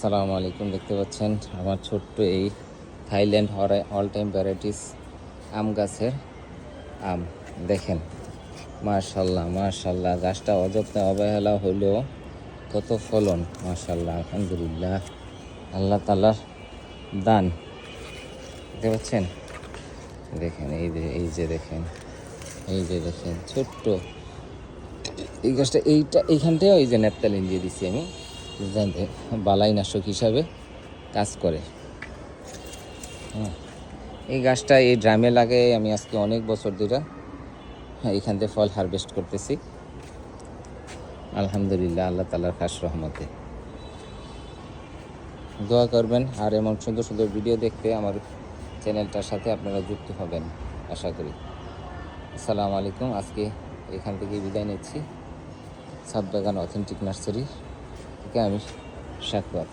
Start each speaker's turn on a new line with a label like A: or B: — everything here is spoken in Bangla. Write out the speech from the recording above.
A: আসসালামু আলাইকুম। দেখতে পাচ্ছেন আমার ছোট্ট এই থাইল্যান্ড অল টাইম ভ্যারাইটিস আম গাছের আম। দেখেন, মাশাল্লাহ মাশাল্লাহ, গাছটা অযত্নে অবহেলা হইলেও কত ফলন, মাশাল্লাহ, আলহামদুলিল্লাহ, আল্লাহ তাআলার দান। দেখতে পাচ্ছেন, দেখেন এই যে দেখেন ছোট্ট এই গাছটা, এইখানটাও এই যে নেপতালিন দিয়ে দিচ্ছি আমি, জানতে বালাইনাশক হিসাবে কাজ করে। এই গাছটা এই ড্রামে লাগে আমি আজকে অনেক বছর ধরে এখান থেকে ফল হারভেস্ট করতেছি, আলহামদুলিল্লাহ, আল্লাহ তাআলার খাস রহমতে। দোয়া করবেন আর এমন সুন্দর সুন্দর ভিডিও দেখতে আমার চ্যানেলটার সাথে আপনারা যুক্ত হবেন আশা করি। আসসালামু আলাইকুম। আজকে এখান থেকে বিদায় নিচ্ছি। ছাদ বাগান অথেন্টিক নার্সারি থেকে আমি শাকুয়াত।